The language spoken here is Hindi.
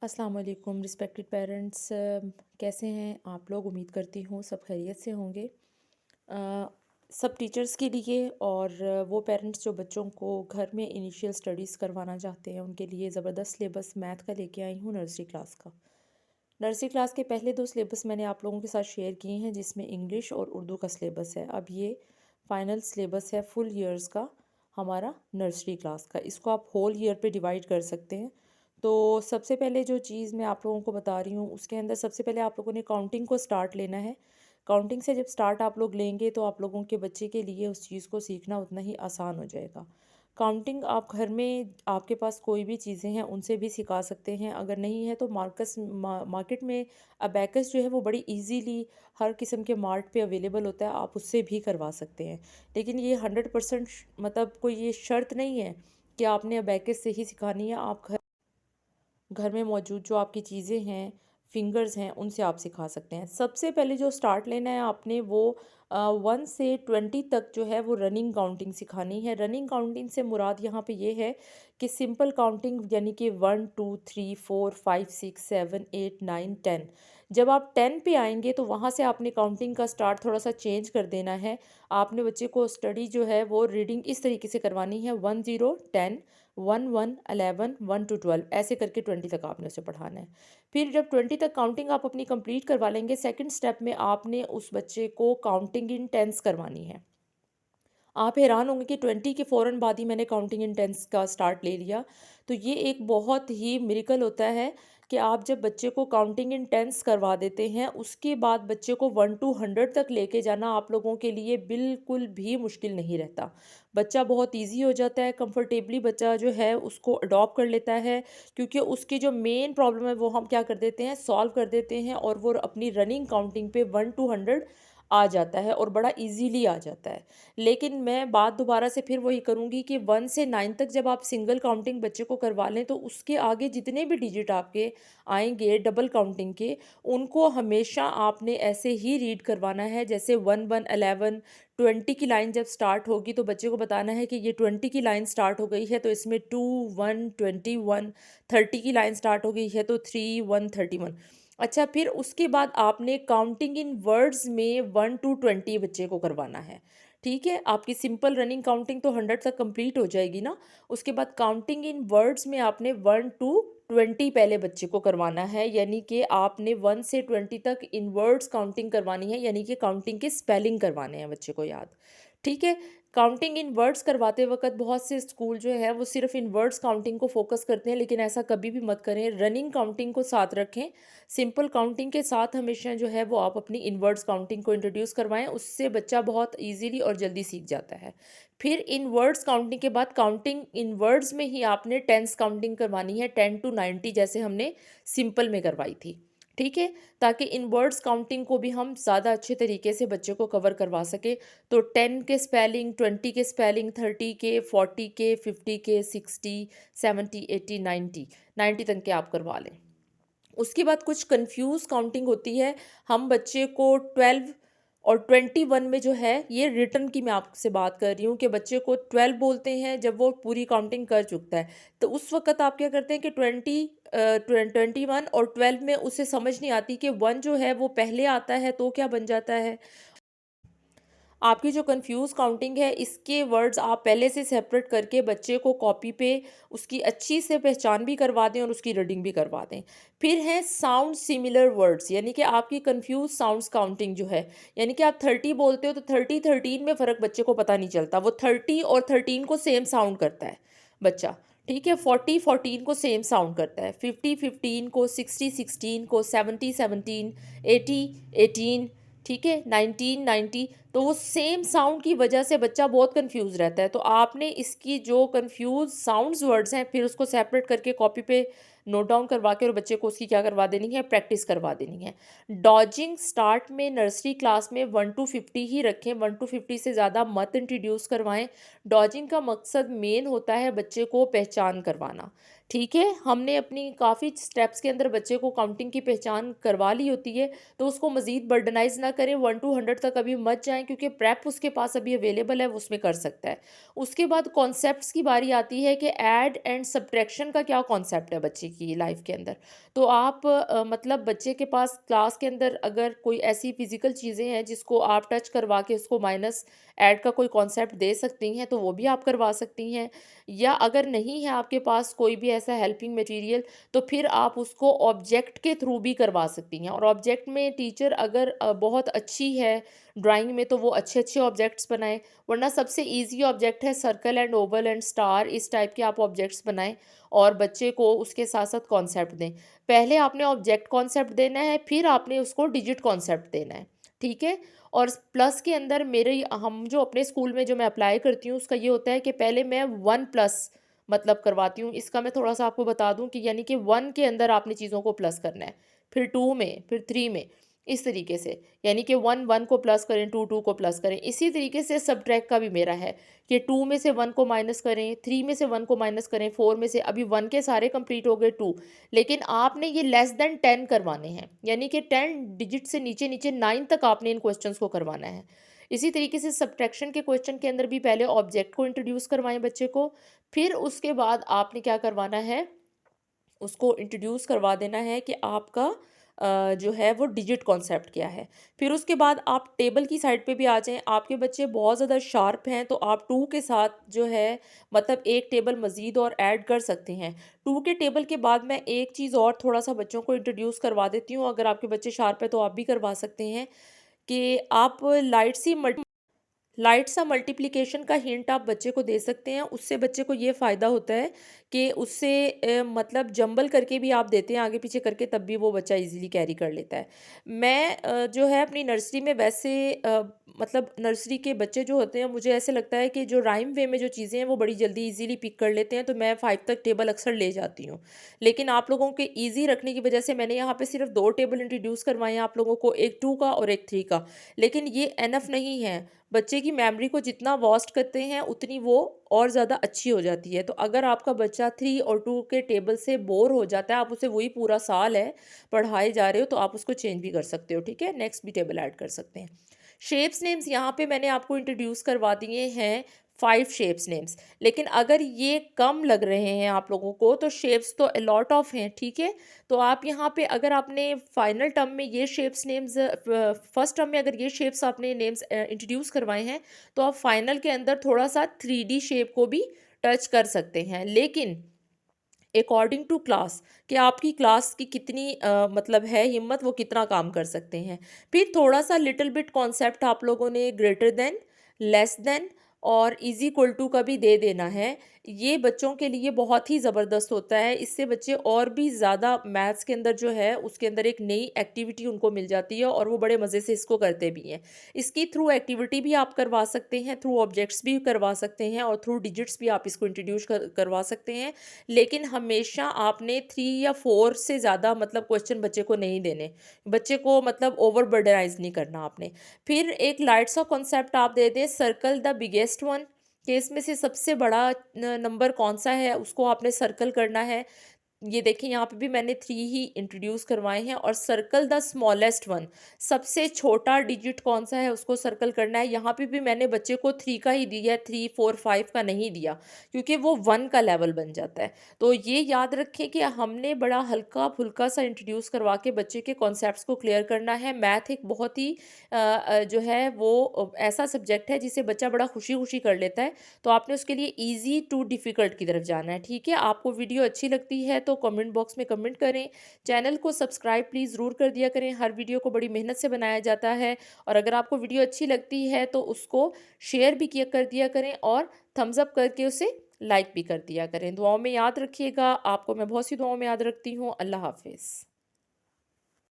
अस्सलाम वालेकुम रिस्पेक्टेड पेरेंट्स। कैसे हैं आप लोग? उम्मीद करती हूँ सब खैरियत से होंगे। अ, सब टीचर्स के लिए और वो पेरेंट्स जो बच्चों को घर में इनिशियल स्टडीज़ करवाना चाहते हैं उनके लिए ज़बरदस्त सिलेबस मैथ का लेके आई हूँ, नर्सरी क्लास का। नर्सरी क्लास के पहले 2 सिलेबस मैंने आप लोगों के साथ शेयर किए हैं, जिसमें इंग्लिश और उर्दू का सिलेबस है। अब ये फाइनल सिलेबस है फुल ईयर्स का हमारा नर्सरी क्लास का। इसको आप होल ईयर पे डिवाइड कर सकते हैं। तो सबसे पहले जो चीज़ मैं आप लोगों को बता रही हूँ, उसके अंदर सबसे पहले आप लोगों ने काउंटिंग को स्टार्ट लेना है। काउंटिंग से जब स्टार्ट आप लोग लेंगे तो आप लोगों के बच्चे के लिए उस चीज़ को सीखना उतना ही आसान हो जाएगा। काउंटिंग आप घर में आपके पास कोई भी चीज़ें हैं उनसे भी सिखा सकते हैं, अगर नहीं है तो मार्केट में अबैकस जो है वो बड़ी इजीली हर किस्म के मार्ट पे अवेलेबल होता है, आप उससे भी करवा सकते हैं। लेकिन ये 100% मतलब कोई ये शर्त नहीं है कि आपने अबैकस से ही सिखानी है। आप घर में मौजूद जो आपकी चीज़ें हैं, फिंगर्स हैं, उनसे आप सिखा सकते हैं। सबसे पहले जो स्टार्ट लेना है आपने वो 1 से 20 तक जो है वो रनिंग काउंटिंग सिखानी है। रनिंग काउंटिंग से मुराद यहाँ पे ये है कि सिंपल काउंटिंग यानी कि 1 2 3 4 5 6 7 8 9 10। जब आप 10 पे आएंगे तो वहाँ से आपने काउंटिंग का स्टार्ट थोड़ा सा चेंज कर देना है। आपने बच्चे को स्टडी जो है वो रीडिंग इस तरीके से करवानी है, 1 0 10 1 1 11 1 to 12 ऐसे करके 20 तक आपने उसे पढ़ाना है। फिर जब 20 तक काउंटिंग आप अपनी कंप्लीट करवा लेंगे, सेकंड स्टेप में आपने उस बच्चे को काउंटिंग इन टेंस करवानी है। आप हैरान होंगे कि 20 के फ़ौरन बाद ही मैंने काउंटिंग इन टेंस का स्टार्ट ले लिया। तो ये एक बहुत ही मिरेकल होता है कि आप जब बच्चे को काउंटिंग इन टेंस करवा देते हैं, उसके बाद बच्चे को 1 टू 100 तक लेके जाना आप लोगों के लिए बिल्कुल भी मुश्किल नहीं रहता। बच्चा बहुत ईज़ी हो जाता है, कंफर्टेबली बच्चा जो है उसको अडॉप्ट कर लेता है, क्योंकि उसकी जो मेन प्रॉब्लम है वो हम क्या कर देते हैं, सॉल्व कर देते हैं और वो अपनी रनिंग काउंटिंग पे 1 टू 100 आ जाता है और बड़ा ईज़िली आ जाता है। लेकिन मैं बात दोबारा से फिर वही करूँगी कि 1 से 9 तक जब आप सिंगल काउंटिंग बच्चे को करवा लें तो उसके आगे जितने भी डिजिट आपके आएँगे डबल काउंटिंग के, उनको हमेशा आपने ऐसे ही रीड करवाना है जैसे 1 1 11 20 की लाइन जब स्टार्ट होगी तो बच्चे को बताना है कि ये 20 की लाइन स्टार्ट हो गई है तो इसमें 2 1 21 30 की लाइन स्टार्ट हो गई है तो 3 1 31। अच्छा, फिर उसके बाद आपने काउंटिंग इन वर्ड्स में 1 टू 20 बच्चे को करवाना है। ठीक है, आपकी सिंपल रनिंग काउंटिंग तो 100 तक कंप्लीट हो जाएगी ना। उसके बाद काउंटिंग इन वर्ड्स में आपने 1 टू 20 पहले बच्चे को करवाना है, यानी कि आपने 1 से 20 तक इन वर्ड्स काउंटिंग करवानी है, यानी कि काउंटिंग के स्पेलिंग करवाने हैं बच्चे को याद। ठीक है, काउंटिंग इन वर्ड्स करवाते वक्त बहुत से स्कूल जो है वो सिर्फ इन वर्ड्स काउंटिंग को फोकस करते हैं, लेकिन ऐसा कभी भी मत करें। रनिंग काउंटिंग को साथ रखें, सिंपल काउंटिंग के साथ हमेशा जो है वो आप अपनी इनवर्ड्स काउंटिंग को इंट्रोड्यूस करवाएं, उससे बच्चा बहुत इजीली और जल्दी सीख जाता है। फिर इन वर्ड्स काउंटिंग के बाद काउंटिंग इन वर्ड्स में ही आपने टेंस काउंटिंग करवानी है, 10 टू 90 जैसे हमने सिंपल में करवाई थी। ठीक है, ताकि इन वर्ड्स काउंटिंग को भी हम ज़्यादा अच्छे तरीके से बच्चे को कवर करवा सके। तो 10 के स्पेलिंग, 20 के स्पेलिंग, 30 के, 40 के, 50 के, 60, 70, 80, 90 तक के आप करवा लें। उसके बाद कुछ कंफ्यूज काउंटिंग होती है। हम बच्चे को 12 और 21 में जो है, ये रिटर्न की मैं आपसे बात कर रही हूँ कि बच्चे को 12 बोलते हैं जब वो पूरी काउंटिंग कर चुकता है। तो उस वक्त आप क्या करते हैं कि 21 और 12 में उसे समझ नहीं आती कि 1 जो है वो पहले आता है तो क्या बन जाता है। आपकी जो कंफ्यूज काउंटिंग है, इसके वर्ड्स आप पहले से सेपरेट करके बच्चे को कॉपी पे उसकी अच्छी से पहचान भी करवा दें और उसकी रीडिंग भी करवा दें। फिर है साउंड सिमिलर वर्ड्स, यानी कि आपकी कंफ्यूज साउंड्स काउंटिंग जो है, यानी कि आप 30 बोलते हो तो 30 13 में फ़र्क बच्चे को पता नहीं चलता, वो 30 और 13 को सेम साउंड करता है बच्चा। ठीक है, 40 14 को सेम साउंड करता है, 50 15 को, 60 16 को, 70 17, 80 18। ठीक है, 19 90। तो वो सेम साउंड की वजह से बच्चा बहुत कंफ्यूज रहता है। तो आपने इसकी जो कंफ्यूज साउंड्स वर्ड्स हैं फिर उसको सेपरेट करके कॉपी पे नोट डाउन करवा के और बच्चे को उसकी क्या करवा देनी है, प्रैक्टिस करवा देनी है। डॉजिंग स्टार्ट में नर्सरी क्लास में 1 टू 50 ही रखें, 1 टू 50 से ज़्यादा मत इंट्रोड्यूस करवाएं। डॉजिंग का मकसद मेन होता है बच्चे को पहचान करवाना। ठीक है, हमने अपनी काफ़ी स्टेप्स के अंदर बच्चे को काउंटिंग की पहचान करवा ली होती है, तो उसको मज़ीद बर्डनाइज़ ना करें, 1 टू 100 तक अभी मत जाएँ क्योंकि प्रेप उसके पास अभी अवेलेबल है, वो उसमें कर सकता है। उसके बाद कॉन्सेप्ट्स की बारी आती है कि ऐड एंड सब्ट्रैक्शन का क्या कॉन्सेप्ट है बच्चे की लाइफ़ के अंदर। तो आप मतलब बच्चे के पास क्लास के अंदर अगर कोई ऐसी फ़िज़िकल चीज़ें हैं जिसको आप टच करवा के उसको माइनस ऐड का कोई कॉन्सेप्ट दे सकती हैं, तो वो भी आप करवा सकती हैं। या अगर नहीं है आपके पास कोई भी ऐसा हेल्पिंग मटेरियल, तो फिर आप उसको ऑब्जेक्ट के थ्रू भी करवा सकती हैं। और ऑब्जेक्ट में टीचर अगर बहुत अच्छी है ड्राइंग में, तो वो अच्छे अच्छे ऑब्जेक्ट्स बनाए, वरना सबसे इजी ऑब्जेक्ट है circle and Oval and star, इस टाइप के आप ऑब्जेक्ट्स बनाएं और बच्चे को उसके साथ साथ कॉन्सेप्ट दें। पहले आपने ऑब्जेक्ट कॉन्सेप्ट देना है, फिर आपने उसको डिजिट कॉन्सेप्ट देना है, ठीक है। और प्लस के अंदर मेरे हम जो अपने स्कूल में जो मैं अप्लाई करती हूँ उसका ये होता है कि पहले मैं 1+ मतलब करवाती हूँ। इसका मैं थोड़ा सा आपको बता दूँ कि यानी कि 1 के अंदर आपने चीज़ों को प्लस करना है, फिर 2 में, फिर 3 में, इस तरीके से। यानी कि 1 1 को प्लस करें, 2 2 को प्लस करें। इसी तरीके से सबट्रैक्ट का भी मेरा है कि 2 में से 1 को माइनस करें, 3 में से 1 को माइनस करें, 4 में से, अभी 1 के सारे कंप्लीट हो गए, 2, लेकिन आपने ये लेस देन 10 करवाने हैं, यानी कि 10 डिजिट से नीचे नीचे 9 तक आपने इन क्वेश्चंस को करवाना है। इसी तरीके से सब्ट्रैक्शन के क्वेश्चन के अंदर भी पहले ऑब्जेक्ट को इंट्रोड्यूस करवाएं बच्चे को, फिर उसके बाद आपने क्या करवाना है, उसको इंट्रोड्यूस करवा देना है कि आपका जो है वो डिजिट कॉन्सेप्ट क्या है। फिर उसके बाद आप टेबल की साइड पे भी आ जाएँ, आपके बच्चे बहुत ज़्यादा शार्प हैं तो आप 2 के साथ जो है मतलब एक टेबल मज़ीद और ऐड कर सकते हैं। 2 के टेबल के बाद मैं एक चीज़ और थोड़ा-सा बच्चों को इंट्रोड्यूस करवा देती हूँ, अगर आपके बच्चे शार्प हैं तो आप भी करवा सकते हैं, कि आप लाइट सा मल्टीप्लिकेशन का हिंट आप बच्चे को दे सकते हैं। उससे बच्चे को ये फ़ायदा होता है कि उससे मतलब जंबल करके भी आप देते हैं आगे पीछे करके, तब भी वो बच्चा इजीली कैरी कर लेता है। मैं जो है अपनी नर्सरी में वैसे मतलब नर्सरी के बच्चे जो होते हैं, मुझे ऐसे लगता है कि जो राइम वे में जो चीज़ें हैं वो बड़ी जल्दी इजीली पिक कर लेते हैं, तो मैं 5 तक टेबल अक्सर ले जाती हूँ। लेकिन आप लोगों के ईज़ी रखने की वजह से मैंने यहाँ पे सिर्फ 2 टेबल इंट्रोड्यूस करवाए हैं आप लोगों को, एक 2 का और एक 3 का। लेकिन ये इनफ नहीं है। बच्चे की मेमोरी को जितना वास्ट करते हैं उतनी वो और ज़्यादा अच्छी हो जाती है। तो अगर आपका बच्चा 3 और 2 के टेबल से बोर हो जाता है, आप उसे वही पूरा साल है पढ़ाए जा रहे हो, तो आप उसको चेंज भी कर सकते हो, ठीक है? नेक्स्ट भी टेबल ऐड कर सकते हैं। शेप्स नेम्स यहाँ पे मैंने आपको इंट्रोड्यूस करवा दिए हैं 5 शेप्स नेम्स। लेकिन अगर ये कम लग रहे हैं आप लोगों को, तो शेप्स तो अलॉट ऑफ हैं, ठीक है? तो आप यहाँ पे अगर आपने फाइनल टर्म में ये शेप्स नेम्स फर्स्ट टर्म में अगर ये शेप्स आपने नेम्स इंट्रोड्यूस करवाए हैं, तो आप फाइनल के अंदर थोड़ा सा 3D शेप को भी टच कर सकते हैं। लेकिन अकॉर्डिंग टू क्लास, कि आपकी क्लास की कितनी मतलब है हिम्मत, वो कितना काम कर सकते हैं। फिर थोड़ा सा लिटिल बिट कॉन्सेप्ट आप लोगों ने ग्रेटर देन, लेस देन और इज इक्वल टू का भी दे देना है। ये बच्चों के लिए बहुत ही ज़बरदस्त होता है, इससे बच्चे और भी ज़्यादा मैथ्स के अंदर जो है उसके अंदर एक नई एक्टिविटी उनको मिल जाती है और वो बड़े मज़े से इसको करते भी हैं। इसकी थ्रू एक्टिविटी भी आप करवा सकते हैं, थ्रू ऑब्जेक्ट्स भी करवा सकते हैं और थ्रू डिजिट्स भी आप इसको इंट्रोड्यूस करवा सकते हैं। लेकिन हमेशा आपने 3 या 4 से ज़्यादा मतलब क्वेश्चन बच्चे को नहीं देने। बच्चे को मतलब ओवर बर्डनाइज़ नहीं करना आपने। फिर एक लाइट सा कॉन्सेप्ट आप दे दें, सर्कल द बिगेस्ट वन, कि इसमें से सबसे बड़ा नंबर कौन-सा है उसको आपने सर्कल करना है। ये देखिए यहाँ पे भी मैंने 3 ही इंट्रोड्यूस करवाए हैं। और सर्कल द स्मॉलेस्ट वन, सबसे छोटा डिजिट कौन सा है उसको सर्कल करना है। यहाँ पे भी मैंने बच्चे को 3 का ही दिया है, 3 4 5 का नहीं दिया, क्योंकि वो 1 का लेवल बन जाता है। तो ये याद रखें कि हमने बड़ा हल्का फुल्का सा इंट्रोड्यूस करवा के बच्चे के कॉन्सेप्ट्स को क्लियर करना है। मैथ एक बहुत ही जो है वो ऐसा सब्जेक्ट है जिसे बच्चा बड़ा खुशी खुशी कर लेता है, तो आपने उसके लिए ईजी टू डिफ़िकल्ट की तरफ जाना है, ठीक है? आपको वीडियो अच्छी लगती है तो कमेंट बॉक्स में कमेंट करें। चैनल को सब्सक्राइब प्लीज़ ज़रूर कर दिया करें, हर वीडियो को बड़ी मेहनत से बनाया जाता है। और अगर आपको वीडियो अच्छी लगती है तो उसको शेयर भी किया कर दिया करें और थम्स अप करके उसे लाइक भी कर दिया करें। दुआओं में याद रखिएगा, आपको मैं बहुत सी दुआओं में याद रखती हूँ। अल्लाह हाफ़िज़।